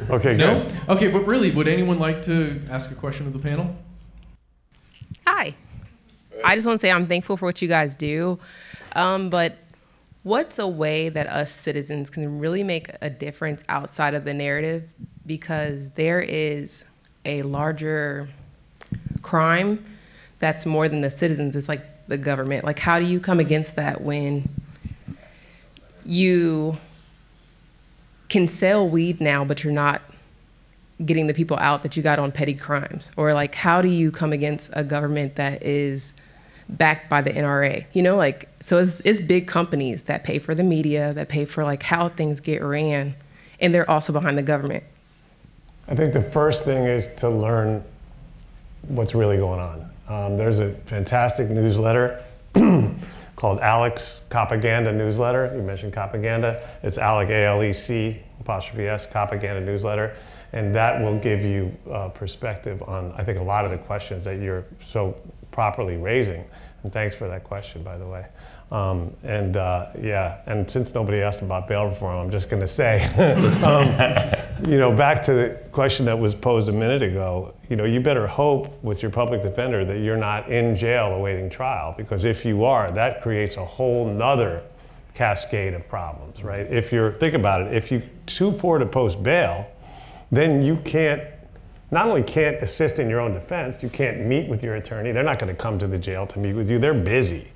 Okay, No? good. Okay, but really, would anyone like to ask a question of the panel? Hi. I just want to say I'm thankful for what you guys do. But what's a way that us citizens can really make a difference outside of the narrative? Because there is a larger crime that's more than the citizens. It's like the government. Like, how do you come against that when you can sell weed now, but you're not getting the people out that you got on petty crimes? Or like, how do you come against a government that is backed by the NRA? You know, like, so it's big companies that pay for the media, that pay for like how things get ran, and they're also behind the government. I think the first thing is to learn what's really going on. There's a fantastic newsletter called Alec's Propaganda Newsletter. You mentioned propaganda. It's Alec, A-L-E-C, '(S), Propaganda Newsletter. And that will give you perspective on, I think, a lot of the questions that you're so properly raising. And thanks for that question, by the way. Yeah, and since nobody asked about bail reform, I'm just going to say, you know, back to the question that was posed a minute ago, you know, you better hope with your public defender that you're not in jail awaiting trial, because if you are, that creates a whole nother cascade of problems, right? If you're, think about it, if you're too poor to post bail, then you can't, not only can't assist in your own defense, you can't meet with your attorney. They're not going to come to the jail to meet with you. They're busy.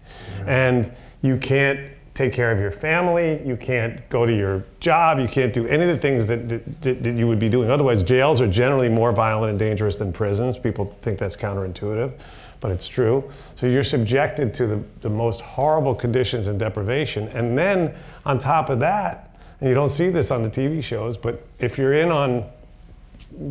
And you can't take care of your family. You can't go to your job. You can't do any of the things that you would be doing. Otherwise, jails are generally more violent and dangerous than prisons. People think that's counterintuitive, but it's true. So you're subjected to the most horrible conditions and deprivation. And then on top of that, and you don't see this on the TV shows, but if you're in on,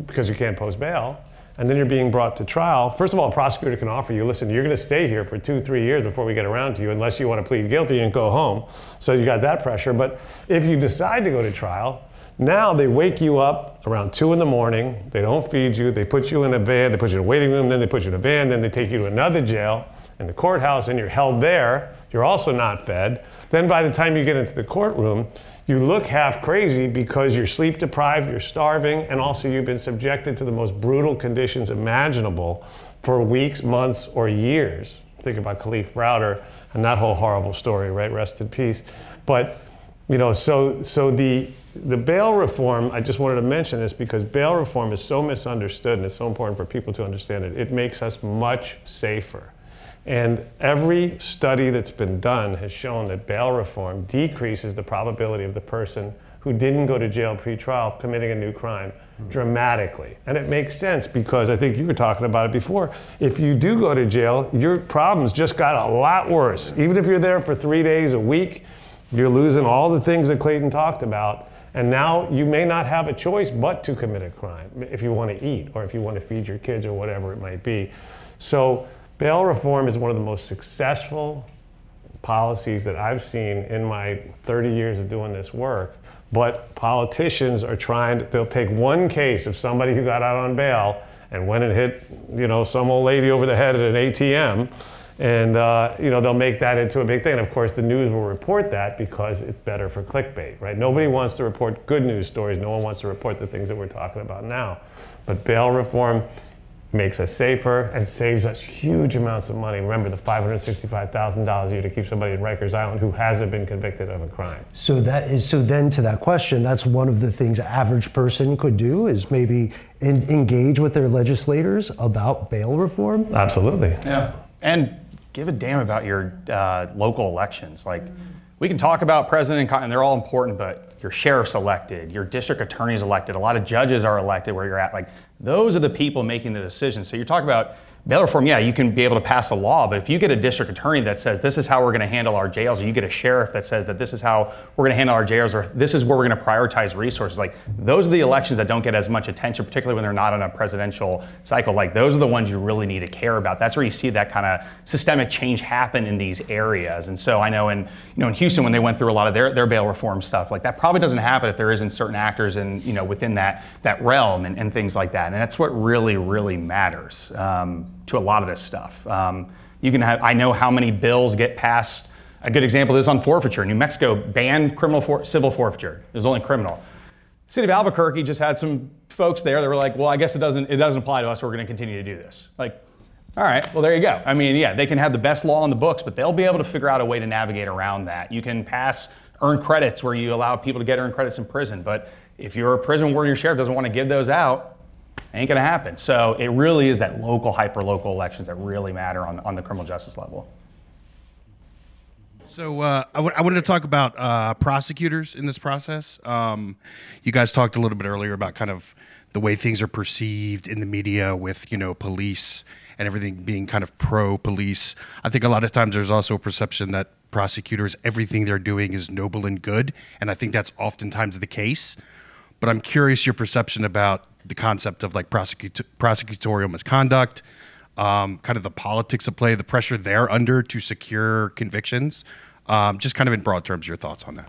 because you can't post bail, and then you're being brought to trial, first of all, a prosecutor can offer you, listen, you're going to stay here for 2-3 years before we get around to you, unless you want to plead guilty and go home. So you got that pressure. But if you decide to go to trial, now they wake you up around 2 in the morning. They don't feed you. They put you in a van. They put you in a waiting room. Then they put you in a van. Then they take you to another jail in the courthouse, and you're held there. You're also not fed. Then by the time you get into the courtroom, you look half crazy because you're sleep deprived, you're starving, and also you've been subjected to the most brutal conditions imaginable for weeks, months, or years. Think about Khalif Browder and that whole horrible story, right? Rest in peace. But, you know, so the bail reform, I just wanted to mention this because bail reform is so misunderstood, and it's so important for people to understand it. It makes us much safer. And every study that's been done has shown that bail reform decreases the probability of the person who didn't go to jail pre-trial committing a new crime dramatically. And it makes sense because I think you were talking about it before. If you do go to jail, your problems just got a lot worse. Even if you're there for 3 days a week, you're losing all the things that Clayton talked about. And now you may not have a choice but to commit a crime if you want to eat or if you want to feed your kids or whatever it might be. So bail reform is one of the most successful policies that I've seen in my 30 years of doing this work. But politicians are they'll take one case of somebody who got out on bail and went and hit, you know, some old lady over the head at an ATM, and you know, they'll make that into a big thing. And of course, the news will report that because it's better for clickbait, right? Nobody wants to report good news stories. No one wants to report the things that we're talking about now. But bail reform makes us safer, and saves us huge amounts of money. Remember the $565,000 a year to keep somebody in Rikers Island who hasn't been convicted of a crime. So then to that question, that's one of the things an average person could do, is maybe engage with their legislators about bail reform. Absolutely. Yeah. And give a damn about your local elections. Like, we can talk about president and they're all important, but your sheriff's elected, your district attorney's elected, a lot of judges are elected where you're at. Like, those are the people making the decisions. So you're talking about bail reform, yeah, you can be able to pass a law, but if you get a district attorney that says this is how we're going to handle our jails, or you get a sheriff that says that this is how we're going to handle our jails, or this is where we're going to prioritize resources, like, those are the elections that don't get as much attention, particularly when they're not on a presidential cycle. Like, those are the ones you really need to care about. That's where you see that kind of systemic change happen in these areas. And so I know in Houston, when they went through a lot of their bail reform stuff, like, that probably doesn't happen if there isn't certain actors in, within that realm and things like that. And that's what really, really matters. To a lot of this stuff. I know how many bills get passed. A good example is on forfeiture. New Mexico banned civil forfeiture. It was only criminal. The city of Albuquerque just had some folks there that were like, well, I guess it doesn't apply to us. We're going to continue to do this. Like, all right, well, there you go. I mean, yeah, they can have the best law in the books, but they'll be able to figure out a way to navigate around that. You can pass earned credits where you allow people to get earned credits in prison, but if you're a prison warden, your sheriff doesn't want to give those out, ain't gonna happen. So it really is that local, hyper-local elections that really matter on the criminal justice level. So I wanted to talk about prosecutors in this process. You guys talked a little bit earlier about kind of the way things are perceived in the media with, police and everything being kind of pro-police. I think a lot of times there's also a perception that prosecutors, everything they're doing is noble and good, and I think that's oftentimes the case. But I'm curious your perception about the concept of like prosecutorial misconduct, kind of the politics of play, the pressure they're under to secure convictions. Just kind of in broad terms, your thoughts on that.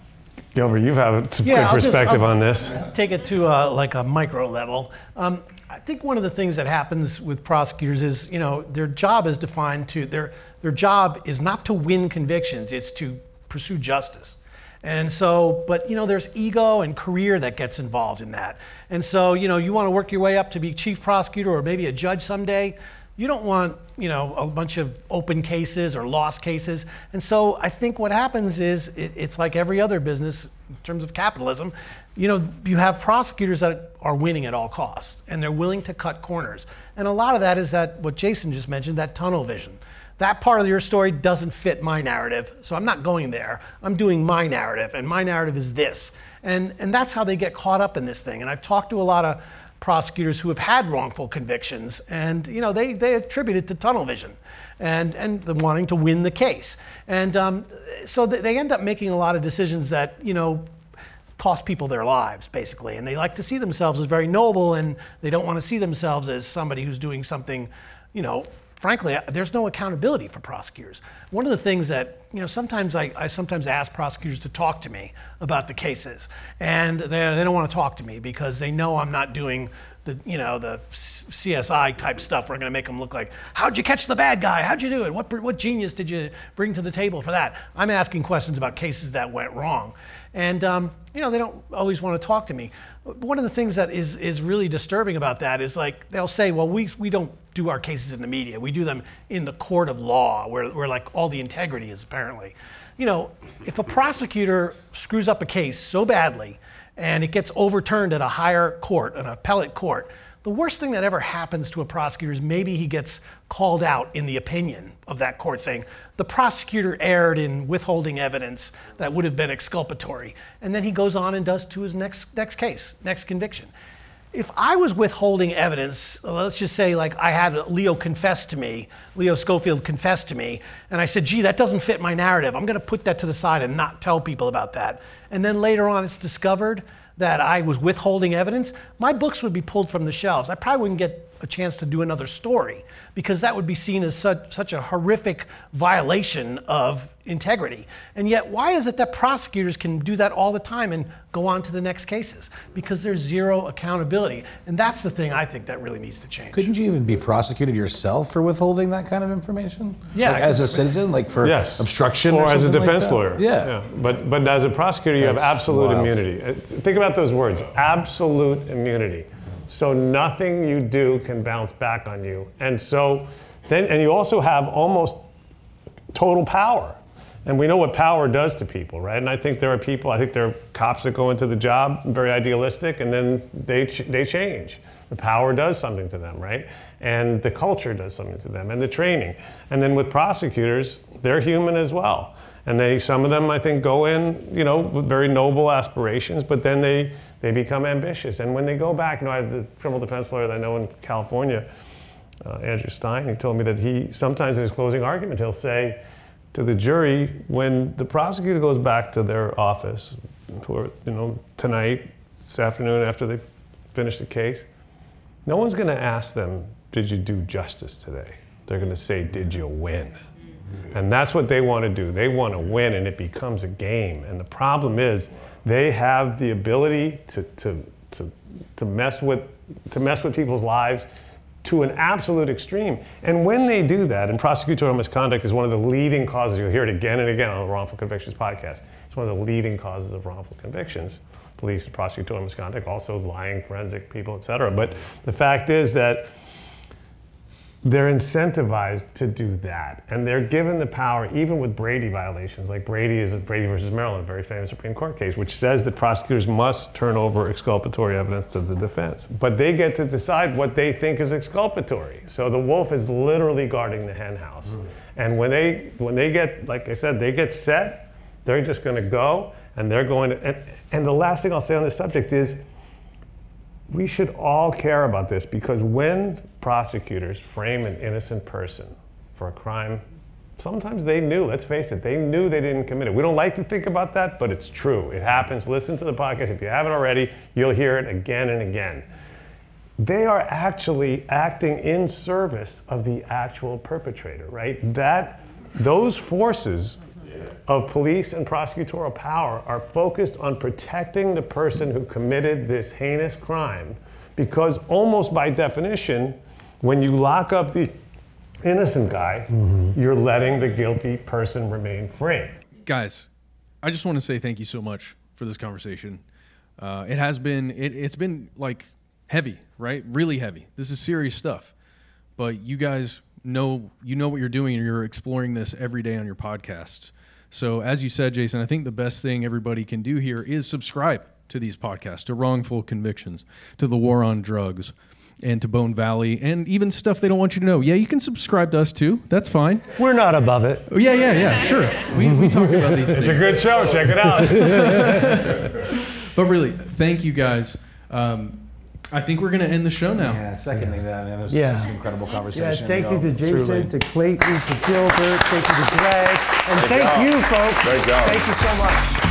Gilbert, you have some good perspective on this. Take it to like a micro level. I think one of the things that happens with prosecutors is, their job is defined to, their job is not to win convictions, it's to pursue justice. And so, but there's ego and career that gets involved in that. And so, you want to work your way up to be chief prosecutor or maybe a judge someday. You don't want, a bunch of open cases or lost cases. And so I think what happens is it's like every other business in terms of capitalism. You have prosecutors that are winning at all costs and they're willing to cut corners. And a lot of that is that what Jason just mentioned, that tunnel vision. That part of your story doesn't fit my narrative, so I'm not going there. I'm doing my narrative, and my narrative is this. And that's how they get caught up in this thing. And I've talked to a lot of prosecutors who have had wrongful convictions, and they attribute it to tunnel vision and the wanting to win the case. And so they end up making a lot of decisions that cost people their lives, basically. And they like to see themselves as very noble, and they don't want to see themselves as somebody who's doing something, frankly, there's no accountability for prosecutors. One of the things that, sometimes I sometimes ask prosecutors to talk to me about the cases, and they don't want to talk to me because they know I'm not doing the CSI type stuff. We're going to make them look like, how'd you catch the bad guy? How'd you do it? What genius did you bring to the table for that? I'm asking questions about cases that went wrong. And, they don't always want to talk to me. One of the things that is really disturbing about that is, like, they'll say, well, we don't do our cases in the media. We do them in the court of law where like all the integrity is, apparently. If a prosecutor screws up a case so badly and it gets overturned at a higher court, an appellate court, the worst thing that ever happens to a prosecutor is maybe he gets called out in the opinion of that court saying, the prosecutor erred in withholding evidence that would have been exculpatory. And then he goes on and does to his next case, next conviction. If I was withholding evidence, let's just say like I had Leo Schofield confess to me, and I said, gee, that doesn't fit my narrative. I'm going to put that to the side and not tell people about that. And then later on it's discovered that I was withholding evidence, my books would be pulled from the shelves. I probably wouldn't get a chance to do another story because that would be seen as such a horrific violation of integrity. And yet, why is it that prosecutors can do that all the time and go on to the next cases? Because there's zero accountability. And that's the thing I think that really needs to change. Couldn't you even be prosecuted yourself for withholding that kind of information? Yeah. Like as a citizen, like for obstruction or as a something defense like that? lawyer. Yeah. But as a prosecutor, you have absolute wild. immunity. Think about those words, absolute immunity. so nothing you do can bounce back on you. And so then, and you also have almost total power. And we know what power does to people, right? And I think there are cops that go into the job very idealistic, and then they change. The power does something to them, right? And the culture does something to them, and the training. And then with prosecutors, they're human as well. And some of them, I think, go in, with very noble aspirations, but then they become ambitious. And when they go back, I have the criminal defense lawyer that I know in California, Andrew Stein, he told me that he, sometimes in his closing argument, he'll say to the jury, when the prosecutor goes back to their office for, tonight, this afternoon, after they finish the case, no one's going to ask them, did you do justice today? They're going to say, did you win? And that's what they want to do. They want to win, and it becomes a game. And the problem is, they have the ability to mess with people's lives to an absolute extreme. And when they do that, and prosecutorial misconduct is one of the leading causes, you'll hear it again and again on the Wrongful Convictions podcast, it's one of the leading causes of wrongful convictions. Police and prosecutorial misconduct, also lying, forensic people, et cetera. But the fact is that they're incentivized to do that. And they're given the power, even with Brady violations, like Brady versus Maryland, a very famous Supreme Court case, which says that prosecutors must turn over exculpatory evidence to the defense. But they get to decide what they think is exculpatory. So the wolf is literally guarding the hen house. And when they get, like I said, they get set, they're just gonna go, and they're going to, and the last thing I'll say on this subject is, we should all care about this, because when prosecutors frame an innocent person for a crime, sometimes they knew, let's face it, they knew they didn't commit it. We don't like to think about that, but it's true. It happens. Listen to the podcast. If you haven't already, you'll hear it again and again. They are actually acting in service of the actual perpetrator, right? Those forces of police and prosecutorial power are focused on protecting the person who committed this heinous crime, because almost by definition, when you lock up the innocent guy, you're letting the guilty person remain free. Guys, I just want to say thank you so much for this conversation. It's been like heavy, right? Really heavy. This is serious stuff. But you guys know what you're doing, and you're exploring this every day on your podcasts. So as you said, Jason, I think the best thing everybody can do here is subscribe to these podcasts, to Wrongful Convictions, to The War on Drugs, and to Bone Valley, and even stuff they don't want you to know. Yeah, you can subscribe to us too. That's fine. We're not above it. Oh, yeah, sure. We talk about these things. It's a good show. Check it out. But really, thank you guys. I think we're going to end the show now. Yeah, seconding that. Man, this is an incredible conversation. Thank you to Jason, truly. to Clayton, to Gilbert, thank you to Greg, and thank you, folks. Great job. Thank you so much.